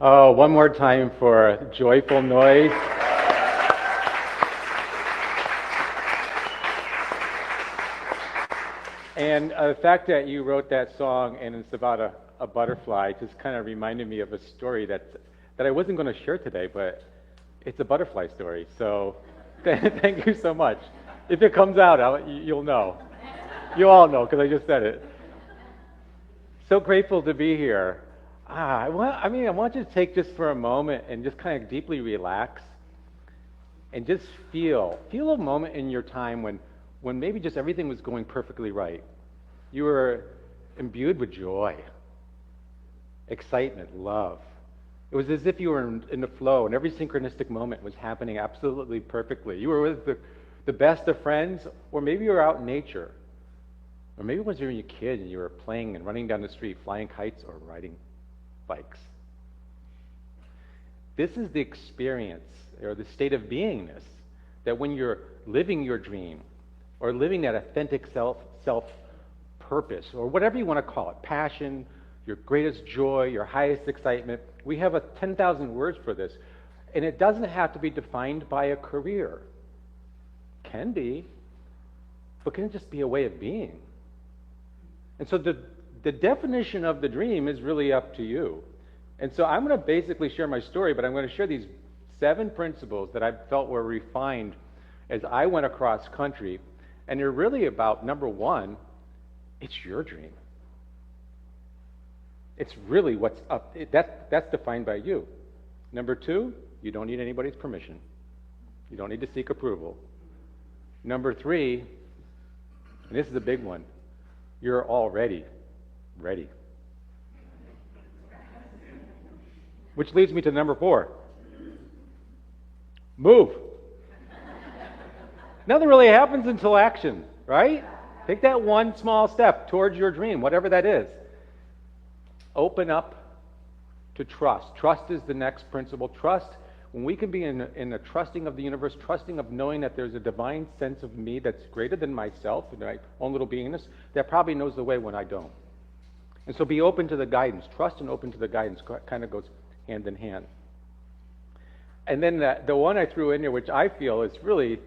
Oh, one more time for joyful noise. And the fact that you wrote that song and it's about a butterfly just kind of reminded me of a story that I wasn't going to share today, but it's a butterfly story. So thank you so much. If it comes out, you'll know. You all know because I just said it. So grateful to be here. I want you to take just for a moment and just kind of deeply relax and just feel a moment in your time when maybe just everything was going perfectly right. You were imbued with joy, excitement, love. It was as if you were in the flow and every synchronistic moment was happening absolutely perfectly. You were with the best of friends, or maybe you were out in nature. Or maybe it was when you were a kid and you were playing and running down the street, flying kites or riding bikes. This is the experience or the state of beingness that when you're living your dream or living that authentic self purpose or whatever you want to call it, passion, your greatest joy, your highest excitement, we have 10,000 words for this. And it doesn't have to be defined by a career. Can be, but can it just be a way of being? And so the definition of the dream is really up to you. And so I'm going to basically share my story, but I'm going to share these 7 principles that I felt were refined as I went across country. And they're really about, number 1, it's your dream. It's really what's up. That's defined by you. Number 2, you don't need anybody's permission. You don't need to seek approval. Number 3, and this is a big one, you're already ready. Which leads me to number 4. Move. Nothing really happens until action, right? Take that one small step towards your dream, whatever that is. Open up to trust. Trust is the next principle. Trust, when we can be in the trusting of the universe, trusting of knowing that there's a divine sense of me that's greater than myself, and my own little beingness, that probably knows the way when I don't. And so be open to the guidance. Trust and open to the guidance kind of goes hand in hand. And then the one I threw in there, which I feel is really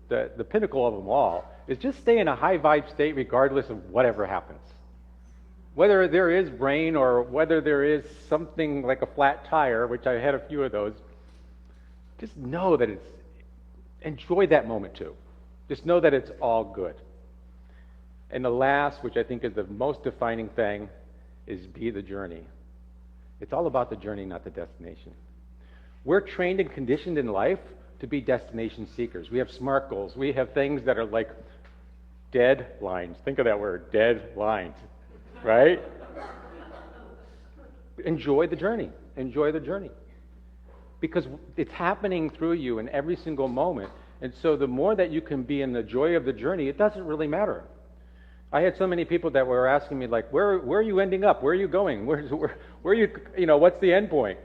the pinnacle of them all, is just stay in a high vibe state regardless of whatever happens. Whether there is rain or whether there is something like a flat tire, which I had a few of those, just know that enjoy that moment too. Just know that it's all good. And the last, which I think is the most defining thing, is be the journey. It's all about the journey, not the destination. We're trained and conditioned in life to be destination seekers. We have SMART goals. We have things that are like dead lines. Think of that word, dead lines, right? Enjoy the journey. Enjoy the journey. Because it's happening through you in every single moment. And so the more that you can be in the joy of the journey, it doesn't really matter. I had so many people that were asking me, like, where are you ending up? Where are you going? Where are you, what's the end point?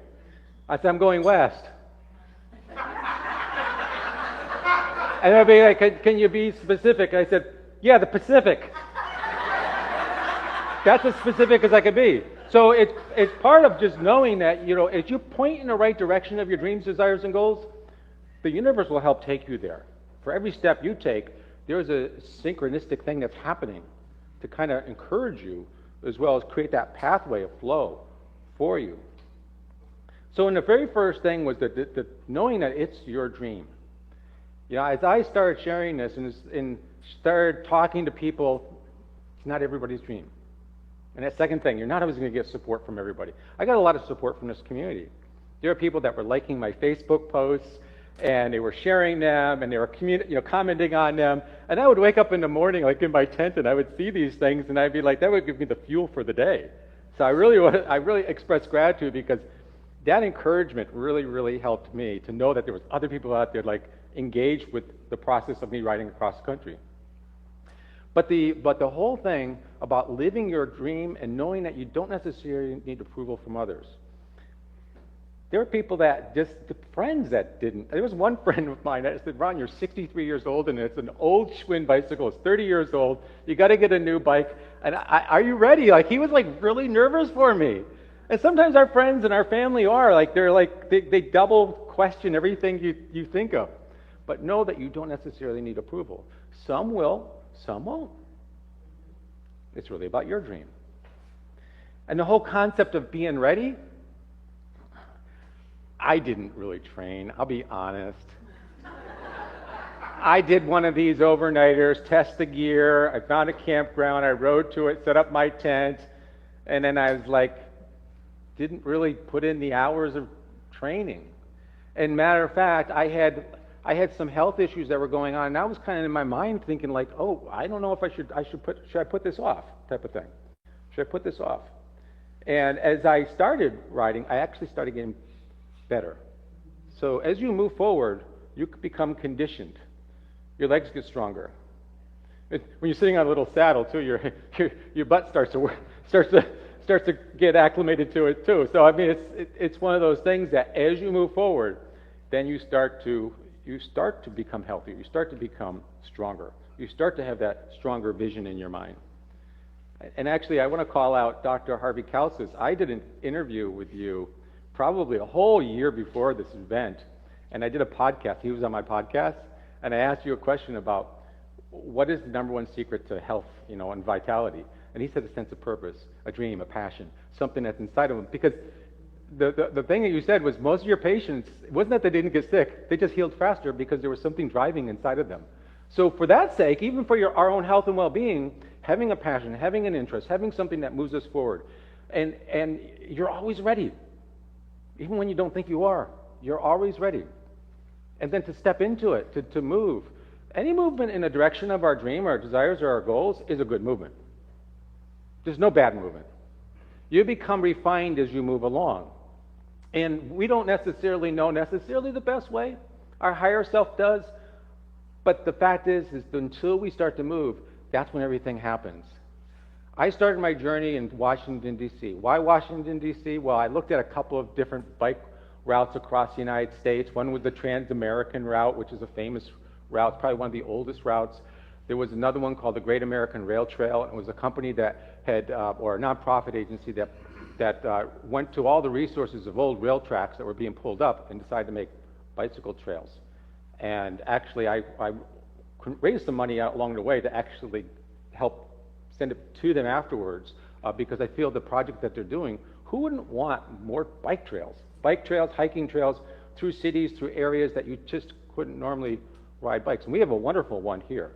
I said, I'm going west. And they'd be like, can you be specific? I said, yeah, the Pacific. That's as specific as I could be. So it's part of just knowing that, as you point in the right direction of your dreams, desires, and goals, the universe will help take you there. For every step you take, there's a synchronistic thing that's happening to kind of encourage you, as well as create that pathway of flow for you. So in the very first thing was the knowing that it's your dream. As I started sharing this and started talking to people, it's not everybody's dream. And that second thing, you're not always going to get support from everybody. I got a lot of support from this community. There are people that were liking my Facebook posts, and they were sharing them, and they were commenting on them. And I would wake up in the morning, like in my tent, and I would see these things, and I'd be like, that would give me the fuel for the day. So I really expressed gratitude because that encouragement really, really helped me to know that there was other people out there like engaged with the process of me riding across the country. But the whole thing about living your dream and knowing that you don't necessarily need approval from others. There were people that the friends that didn't. There was one friend of mine that said, Ron, you're 63 years old and it's an old Schwinn bicycle. It's 30 years old. You got to get a new bike. And are you ready? Like, he was like really nervous for me. And sometimes our friends and our family are like, they double question everything you think of. But know that you don't necessarily need approval. Some will, some won't. It's really about your dream. And the whole concept of being ready, I didn't really train, I'll be honest. I did one of these overnighters, test the gear, I found a campground, I rode to it, set up my tent, and then I was like, didn't really put in the hours of training. And matter of fact, I had some health issues that were going on, and I was kind of in my mind thinking like, oh, I don't know if should I put this off, type of thing. Should I put this off? And as I started riding, I actually started getting better. So as you move forward, you become conditioned. Your legs get stronger. When you're sitting on a little saddle too, your butt starts to get acclimated to it too. So I mean, it's one of those things that as you move forward, then you start to become healthier. You start to become stronger. You start to have that stronger vision in your mind. And actually, I want to call out Dr. Harvey Kalsis. I did an interview with you probably a whole year before this event, and I did a podcast. He was on my podcast, and I asked you a question about what is the number one secret to health, and vitality. And he said a sense of purpose, a dream, a passion, something that's inside of him. Because the thing that you said was most of your patients, it wasn't that they didn't get sick, they just healed faster because there was something driving inside of them. So for that sake, even for our own health and well-being, having a passion, having an interest, having something that moves us forward, and you're always ready. Even when you don't think you are, you're always ready. And then to step into it, to move. Any movement in the direction of our dream, our desires, or our goals is a good movement. There's no bad movement. You become refined as you move along. And we don't necessarily know the best way. Our higher self does. But the fact is until we start to move, that's when everything happens. I started my journey in Washington, D.C. Why Washington, D.C.? Well, I looked at a couple of different bike routes across the United States. One was the Trans-American route, which is a famous route. It's probably one of the oldest routes. There was another one called the Great American Rail Trail. It was a company that had, or a nonprofit agency that went to all the resources of old rail tracks that were being pulled up and decided to make bicycle trails. And actually, I raised some money out along the way to actually help send it to them afterwards because I feel the project that they're doing, who wouldn't want more bike trails? Bike trails, hiking trails, through cities, through areas that you just couldn't normally ride bikes. And we have a wonderful one here.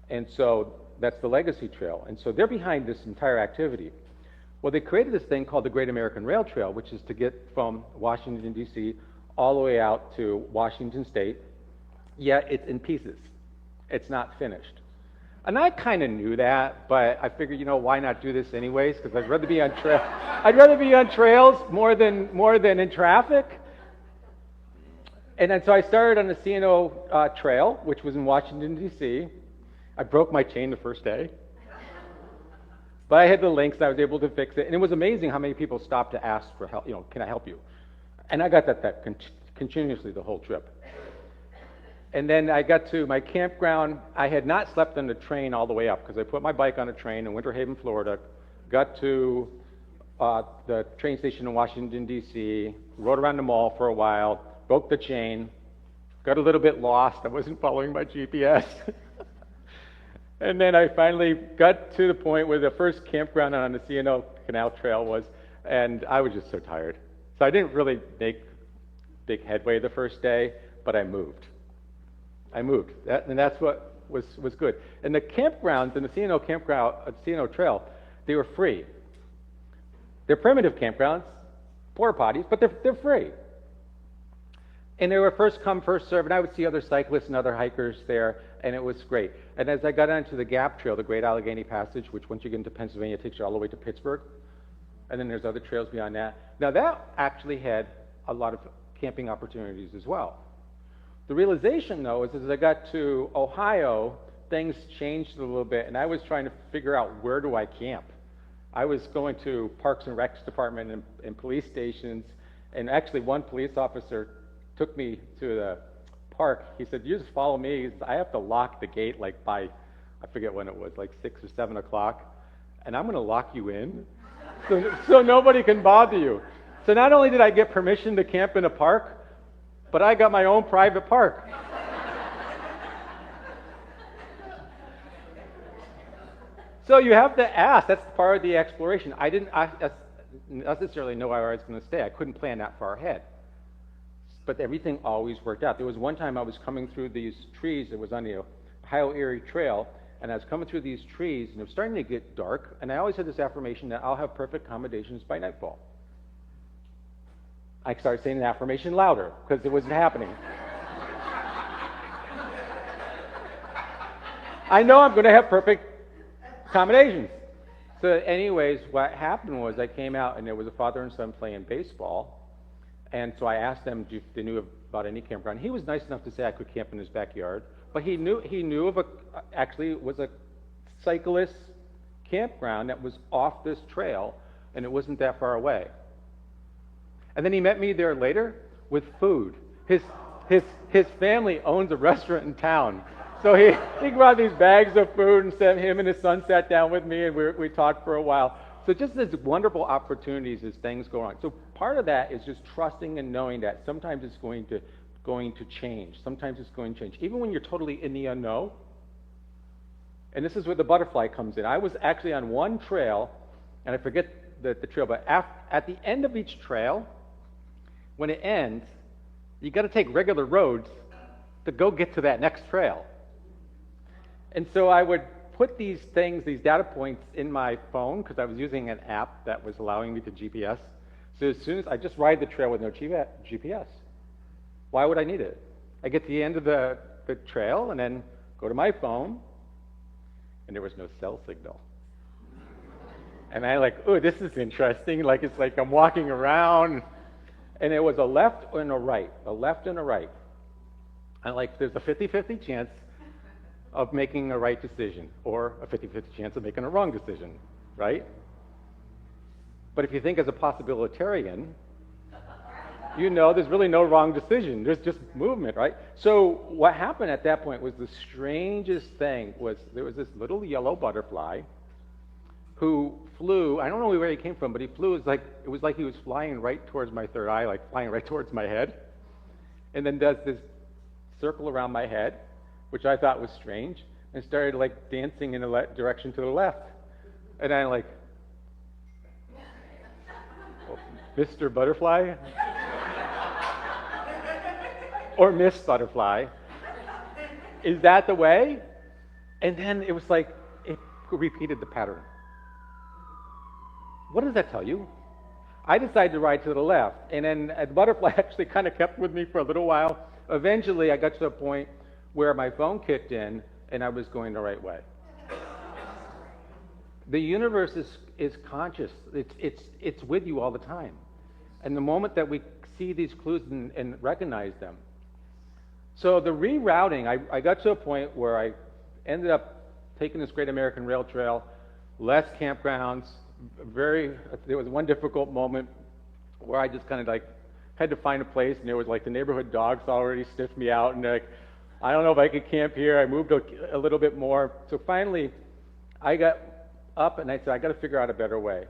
And so that's the Legacy Trail. And so they're behind this entire activity. Well, they created this thing called the Great American Rail Trail, which is to get from Washington, D.C. all the way out to Washington State, yet it's in pieces. It's not finished. And I kind of knew that, but I figured, why not do this anyways? Because I'd rather be on trails more than in traffic. And then so I started on the C&O Trail, which was in Washington, D.C. I broke my chain the first day. But I had the links, and I was able to fix it. And it was amazing how many people stopped to ask for help, can I help you? And I got that continuously the whole trip. And then I got to my campground. I had not slept on the train all the way up because I put my bike on a train in Winter Haven, Florida, got to the train station in Washington, D.C., rode around the mall for a while, broke the chain, got a little bit lost. I wasn't following my GPS. And then I finally got to the point where the first campground on the C&O Canal Trail was, and I was just so tired. So I didn't really make big headway the first day, but I moved. And that's what was good. And the campgrounds in the C&O Trail, they were free. They're primitive campgrounds, porta potties, but they're free. And they were first come, first serve, and I would see other cyclists and other hikers there, and it was great. And as I got onto the Gap Trail, the Great Allegheny Passage, which once you get into Pennsylvania, takes you all the way to Pittsburgh, and then there's other trails beyond that. Now that actually had a lot of camping opportunities as well. The realization, though, is as I got to Ohio, things changed a little bit, and I was trying to figure out where do I camp. I was going to Parks and Recs Department and police stations, and actually one police officer took me to the park. He said, you just follow me. I have to lock the gate like by, I forget when it was, like 6 or 7 o'clock, and I'm going to lock you in. so nobody can bother you. So not only did I get permission to camp in a park, but I got my own private park. So you have to ask. That's part of the exploration. I didn't necessarily know where I was going to stay. I couldn't plan that far ahead. But everything always worked out. There was one time I was coming through these trees. It was on the Ohio Erie Trail, and I was coming through these trees, and it was starting to get dark, and I always had this affirmation that I'll have perfect accommodations by nightfall. I started saying the affirmation louder, because it wasn't happening. I know I'm going to have perfect accommodations. So anyways, what happened was I came out, and there was a father and son playing baseball, and so I asked them if they knew about any campground. He was nice enough to say I could camp in his backyard, but he knew of actually it was a cyclist campground that was off this trail, and it wasn't that far away. And then he met me there later with food. His family owns a restaurant in town. So he brought these bags of food, and him and his son sat down with me, and we talked for a while. So just these wonderful opportunities as things go on. So part of that is just trusting and knowing that sometimes it's going to change. Sometimes it's going to change. Even when you're totally in the unknown. And this is where the butterfly comes in. I was actually on one trail, and I forget the trail, but at the end of each trail, when it ends, you got to take regular roads to go get to that next trail. And so I would put these data points in my phone, because I was using an app that was allowing me to GPS. So as soon as I just ride the trail with no GPS. Why would I need it? I get to the end of the trail and then go to my phone, and there was no cell signal. And I oh, this is interesting. It's like I'm walking around, and it was a left and a right, a left and a right. And there's a 50-50 chance of making a right decision, or a 50-50 chance of making a wrong decision, right? But if you think as a possibilitarian, you know there's really no wrong decision. There's just movement, right? So what happened at that point was the strangest thing was there was this little yellow butterfly who flew. I don't know where he came from, but he flew. It was like he was flying right towards my third eye, flying right towards my head, and then does this circle around my head, which I thought was strange, and started dancing in the direction to the left. And I'm Mr. Butterfly? Or Miss Butterfly? Is that the way? And then it was it repeated the pattern. What does that tell you? I decided to ride to the left, and then the butterfly actually kind of kept with me for a little while. Eventually, I got to a point where my phone kicked in, and I was going the right way. The universe is conscious. It's with you all the time. And the moment that we see these clues and recognize them. So the rerouting, I got to a point where I ended up taking this Great American Rail Trail, less campgrounds. There was one difficult moment where I just kind of had to find a place, and there was the neighborhood dogs already sniffed me out, and they're I don't know if I could camp here. I moved a little bit more. So finally, I got up and I said, I got to figure out a better way.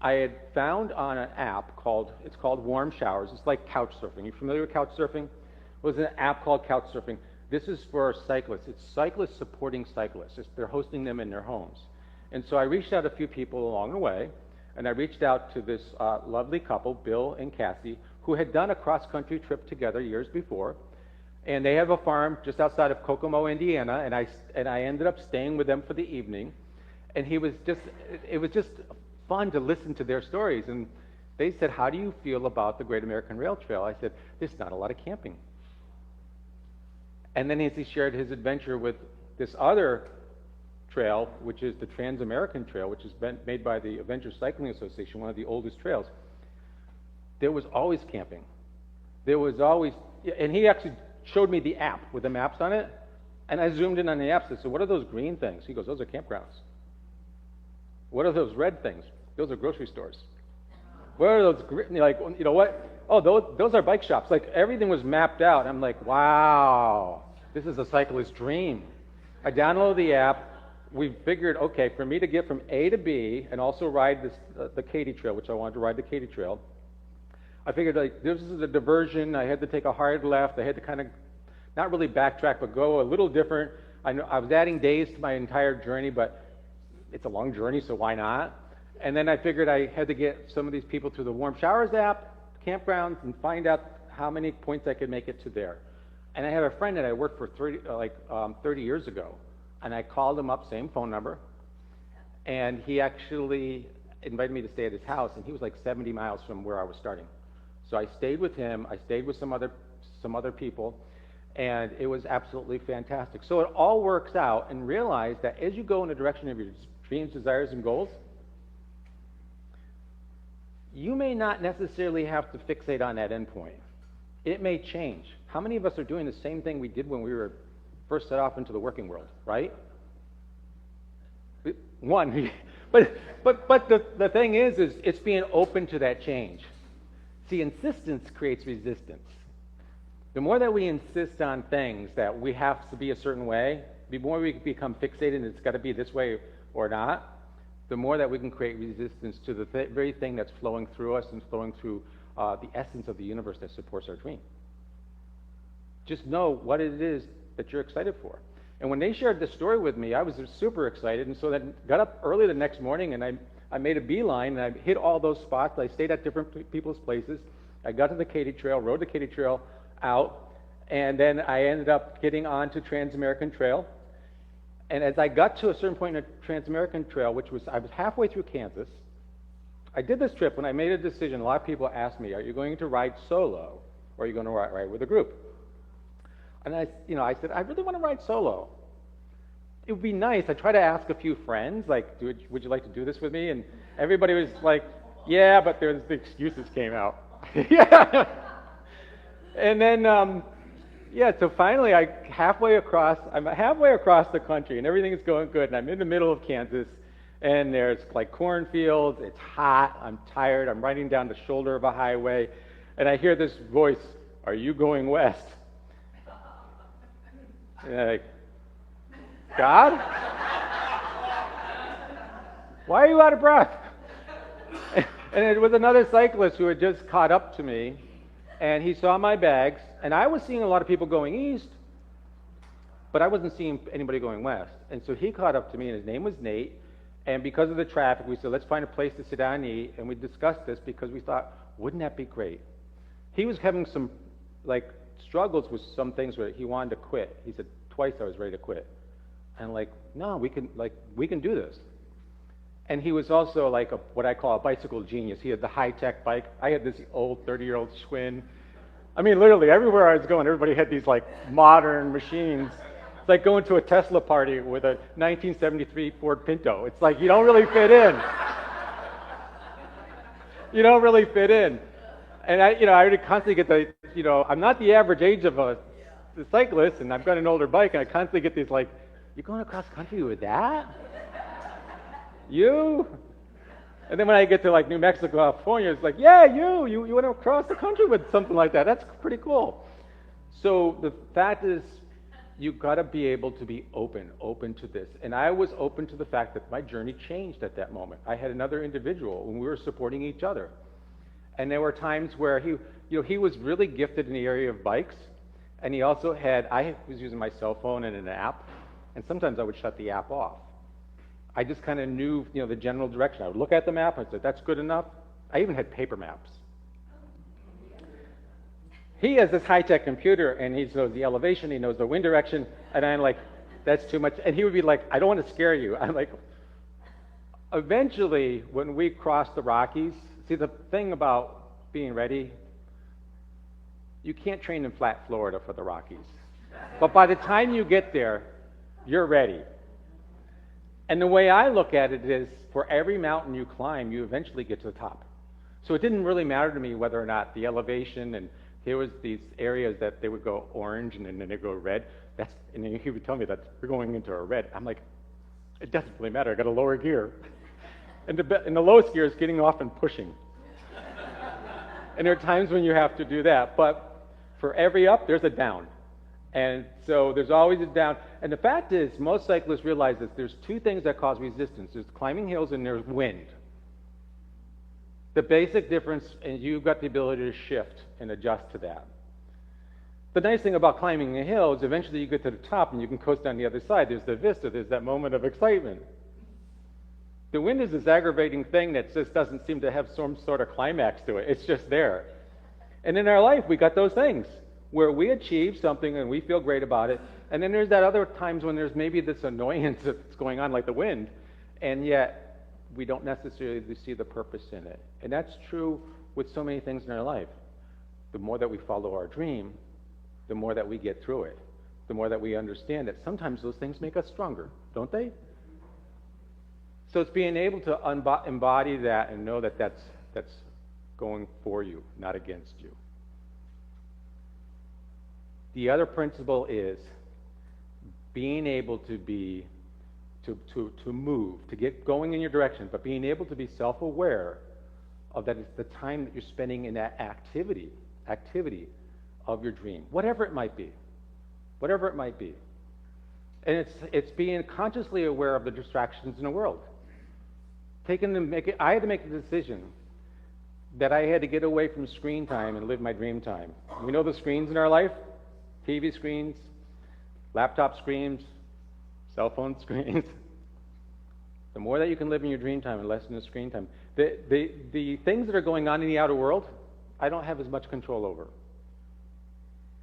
I had found on an app it's called Warm Showers. It's like couch surfing. You familiar with couch surfing? It was an app called Couch Surfing. This is for cyclists. It's cyclists supporting cyclists. They're hosting them in their homes. And so I reached out to a few people along the way, and I reached out to this lovely couple, Bill and Cassie, who had done a cross-country trip together years before. And they have a farm just outside of Kokomo, Indiana, and I ended up staying with them for the evening. And it was just fun to listen to their stories. And they said, how do you feel about the Great American Rail Trail? I said, there's not a lot of camping. And then as he shared his adventure with this other trail, which is the Trans-American Trail, which has been made by the Adventure Cycling Association, one of the oldest trails, there was always camping. There was always, and he actually showed me the app with the maps on it, and I zoomed in on the app and said, what are those green things? He goes, those are campgrounds. What are those red things? Those are grocery stores. What are those, you know what? Oh, those are bike shops. Everything was mapped out. I'm wow, this is a cyclist's dream. I downloaded the app, we figured, okay, for me to get from A to B and also ride this, the Katy Trail, which I wanted to ride the Katy Trail, I figured like this is a diversion. I had to take a hard left. I had to kind of not really backtrack, but go a little different. I know I was adding days to my entire journey, but it's a long journey, so why not? And then I figured I had to get some of these people to the Warm Showers app, campgrounds, and find out how many points I could make it to there. And I have a friend that I worked for 30 years ago, and I called him up, same phone number, and he actually invited me to stay at his house, and he was like 70 miles from where I was starting. So I stayed with him, I stayed with some other people, and it was absolutely fantastic. So it all works out, and realize that as you go in the direction of your dreams, desires, and goals, you may not necessarily have to fixate on that endpoint. It may change. How many of us are doing the same thing we did when we were first set off into the working world, right? One. But the thing is it's being open to that change. See, insistence creates resistance. The more that we insist on things that we have to be a certain way, the more we become fixated and it's got to be this way or not, the more that we can create resistance to the very thing that's flowing through us and flowing through the essence of the universe that supports our dream. Just know what it is that you're excited for. And when they shared this story with me, I was super excited, and so then got up early the next morning, and I made a beeline, and I hit all those spots. I stayed at different people's places. I got to the Katy Trail, rode the Katy Trail out, and then I ended up getting onto Trans-American Trail. And as I got to a certain point in the Trans-American Trail, I was halfway through Kansas, I did this trip when I made a decision. A lot of people asked me, are you going to ride solo, or are you going to ride with a group? And I said, I really want to ride solo. It would be nice. I tried to ask a few friends, like, would you like to do this with me? And everybody was like, yeah, but the excuses came out. Yeah. And then, so finally I'm halfway across the country, and everything is going good, and I'm in the middle of Kansas, and there's like cornfields, it's hot, I'm tired, I'm riding down the shoulder of a highway, and I hear this voice, are you going west? And I'm like, God? Why are you out of breath? And it was another cyclist who had just caught up to me, and he saw my bags, and I was seeing a lot of people going east, but I wasn't seeing anybody going west. And so he caught up to me, and his name was Nate, and because of the traffic, we said, let's find a place to sit down and eat, and we discussed this because we thought, wouldn't that be great? He was having some, struggles with some things where he wanted to quit. He said, twice I was ready to quit. And no, we can do this. And he was also what I call a bicycle genius. He had the high-tech bike. I had this old 30-year-old Schwinn. I mean, literally, everywhere I was going, everybody had these modern machines. It's like going to a Tesla party with a 1973 Ford Pinto. It's like you don't really fit in. You don't really fit in. And I would constantly get I'm not the average age of a cyclist, and I've got an older bike, and I constantly get these you're going across country with that? You? And then when I get to New Mexico, California, it's like, yeah, you went across the country with something like that. That's pretty cool. So the fact is, you've got to be able to be open to this. And I was open to the fact that my journey changed at that moment. I had another individual, and we were supporting each other. And there were times where he was really gifted in the area of bikes, and he also I was using my cell phone and an app, and sometimes I would shut the app off. I just kind of knew, the general direction. I would look at the map, I said, that's good enough. I even had paper maps. He has this high-tech computer, and he knows the elevation, he knows the wind direction, and I'm like, that's too much. And he would be like, I don't want to scare you. I'm like, eventually, when we crossed the Rockies, see, the thing about being ready, you can't train in flat Florida for the Rockies. But by the time you get there, you're ready. And the way I look at it is, for every mountain you climb, you eventually get to the top. So it didn't really matter to me whether or not the elevation, and here was these areas that they would go orange and then they go red. And then he would tell me that we're going into a red. I'm like, it doesn't really matter. I got a lower gear. And the lowest gear is getting off and pushing. And there are times when you have to do that. But for every up, there's a down. And so there's always a down. And the fact is, most cyclists realize that there's two things that cause resistance. There's climbing hills and there's wind. The basic difference is you've got the ability to shift and adjust to that. The nice thing about climbing a hill is eventually you get to the top and you can coast down the other side. There's the vista, there's that moment of excitement. The wind is this aggravating thing that just doesn't seem to have some sort of climax to it. It's just there. And in our life, we got those things where we achieve something and we feel great about it. And then there's that other times when there's maybe this annoyance that's going on like the wind, and yet we don't necessarily see the purpose in it. And that's true with so many things in our life. The more that we follow our dream, the more that we get through it, the more that we understand that sometimes those things make us stronger, don't they? So it's being able to embody that and know that that's going for you, not against you. The other principle is being able to be, to move, to get going in your direction, but being able to be self-aware of that it's the time that you're spending in that activity of your dream, whatever it might be. And it's being consciously aware of the distractions in the world. I had to make the decision that I had to get away from screen time and live my dream time. We know the screens in our life, TV screens, laptop screens, cell phone screens. The more that you can live in your dream time and less in the screen time. The things that are going on in the outer world, I don't have as much control over.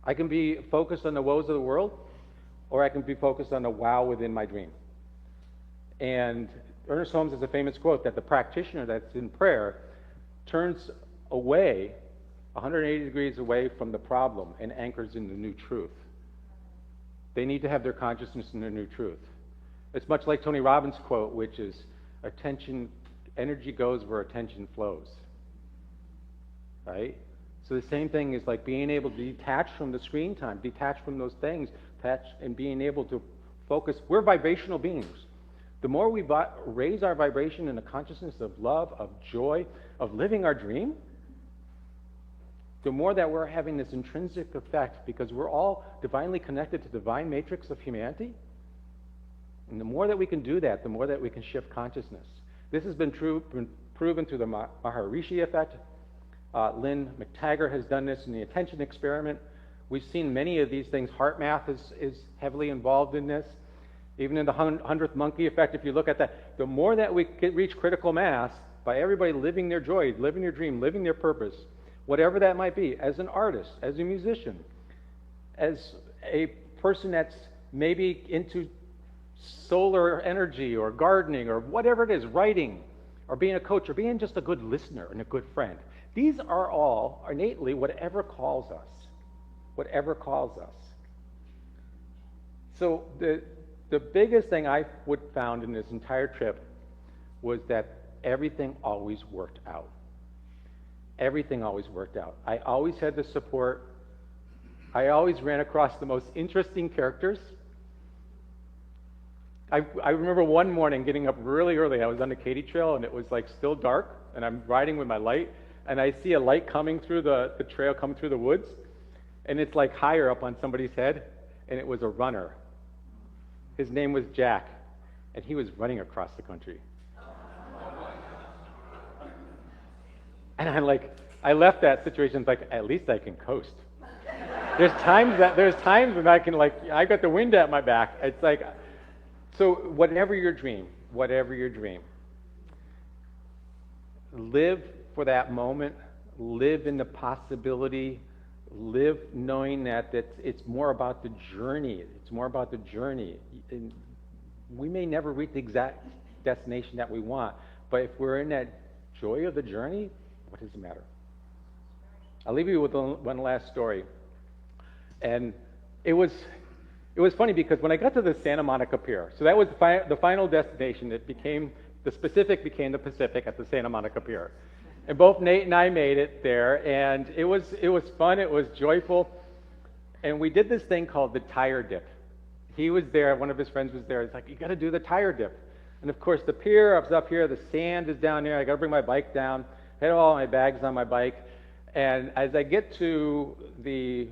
I can be focused on the woes of the world, or I can be focused on the wow within my dream. And Ernest Holmes has a famous quote that the practitioner that's in prayer turns away 180 degrees away from the problem and anchors in the new truth. They need to have their consciousness in their new truth. It's much like Tony Robbins' quote, which is, energy goes where attention flows. Right? So the same thing is like being able to detach from the screen time, detach from those things, and being able to focus. We're vibrational beings. The more we raise our vibration in the consciousness of love, of joy, of living our dream, the more that we're having this intrinsic effect, because we're all divinely connected to the divine matrix of humanity. And the more that we can do that, the more that we can shift consciousness. This has been proven through the Maharishi effect. Lynn McTaggart has done this in the attention experiment. We've seen many of these things. Heart math is heavily involved in this. Even in the 100th monkey effect, if you look at that, the more that we reach critical mass by everybody living their joy, living their dream, living their purpose, whatever that might be, as an artist, as a musician, as a person that's maybe into solar energy or gardening or whatever it is, writing, or being a coach, or being just a good listener and a good friend. These are all innately whatever calls us. Whatever calls us. So the biggest thing I found in this entire trip was that everything always worked out. Everything always worked out. I always had the support. I always ran across the most interesting characters. I remember one morning getting up really early. I was on the Katy Trail, and it was like still dark, and I'm riding with my light, and I see a light coming through the trail, coming through the woods, and it's like higher up on somebody's head, and it was a runner. His name was Jack, and he was running across the country. And I left that situation like, at least I can coast. There's times when I can I got the wind at my back. It's like, so whatever your dream, live for that moment, live in the possibility, live knowing that it's more about the journey. It's more about the journey. And we may never reach the exact destination that we want, but if we're in that joy of the journey, what does it matter? I'll leave you with one last story. And it was funny because when I got to the Santa Monica Pier, so that was the final destination. The specific became the Pacific at the Santa Monica Pier. And both Nate and I made it there, and it was fun, it was joyful. And we did this thing called the tire dip. He was there, one of his friends was there. It's like, you got to do the tire dip. And of course, the pier is up here, the sand is down here. I got to bring my bike down. I had all my bags on my bike. And as I get to the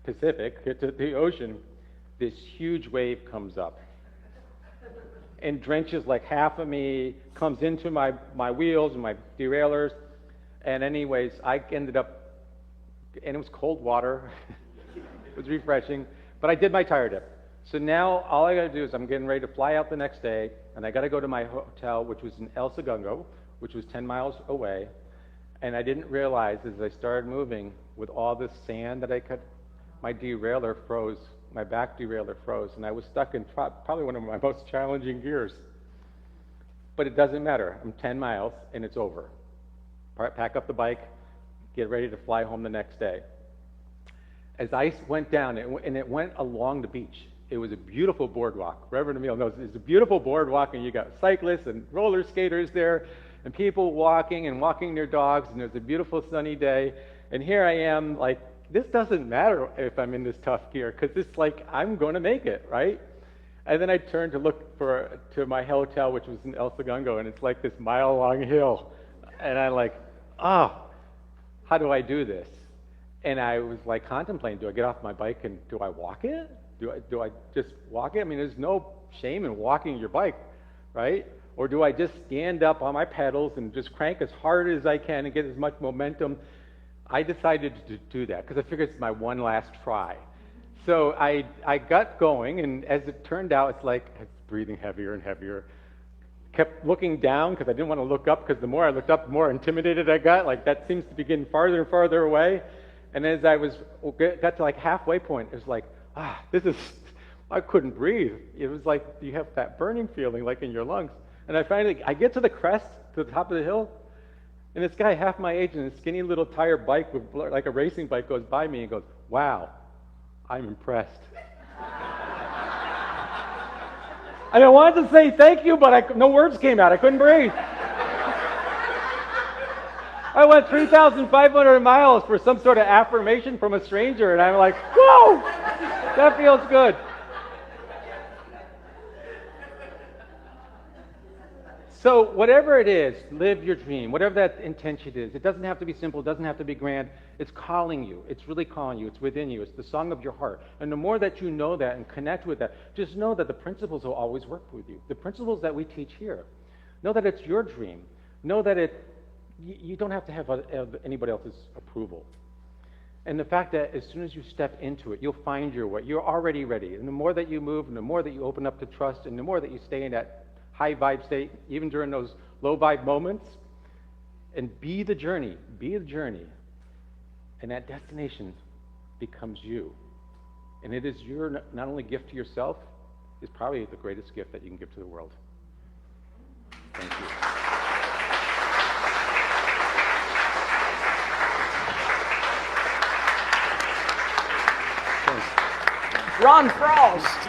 Pacific, hit the ocean, this huge wave comes up and drenches like half of me, comes into my wheels and my derailleurs. And anyways, I ended up, and it was cold water. It was refreshing, but I did my tire dip. So now all I got to do is I'm getting ready to fly out the next day, and I got to go to my hotel, which was in El Segundo, which was 10 miles away. And I didn't realize as I started moving with all this sand that my derailleur froze, my back derailleur froze, and I was stuck in probably one of my most challenging gears. But it doesn't matter. I'm 10 miles, and it's over. Pack up the bike, get ready to fly home the next day. As ice went down, and it went along the beach. It was a beautiful boardwalk. Reverend Emil knows it's a beautiful boardwalk, and you got cyclists and roller skaters there, and people walking their dogs, and it was a beautiful sunny day. And here I am, like, this doesn't matter if I'm in this tough gear, because it's like, I'm going to make it, right? And then I turned to look to my hotel, which was in El Segundo, and it's like this mile-long hill. And I'm like, how do I do this? And I was like contemplating, do I get off my bike and do I walk it? Do I just walk it? I mean, there's no shame in walking your bike, right? Or do I just stand up on my pedals and just crank as hard as I can and get as much momentum? I decided to do that because I figured it's my one last try. So I got going, and as it turned out, it's like I was breathing heavier and heavier. Kept looking down because I didn't want to look up, because the more I looked up, the more intimidated I got. Like, that seems to be getting farther and farther away. And as I got to like halfway point, it was like, I couldn't breathe. It was like you have that burning feeling like in your lungs. And I get to the crest, to the top of the hill, and this guy half my age in a skinny little tire bike with like a racing bike goes by me and goes, "Wow, I'm impressed." And I wanted to say thank you, but no words came out. I couldn't breathe. I went 3,500 miles for some sort of affirmation from a stranger, and I'm like, whoa, that feels good. So whatever it is, live your dream, whatever that intention is. It doesn't have to be simple, it doesn't have to be grand. It's calling you. It's really calling you. It's within you. It's the song of your heart. And the more that you know that and connect with that, just know that the principles will always work with you. The principles that we teach here. Know that it's your dream. Know that you don't have to have anybody else's approval. And the fact that as soon as you step into it, you'll find your way. You're already ready. And the more that you move, and the more that you open up to trust, and the more that you stay in that high vibe state, even during those low vibe moments, and be the journey. And that destination becomes you. And it is your not only gift to yourself, it's probably the greatest gift that you can give to the world. Thank you. Ron Frost.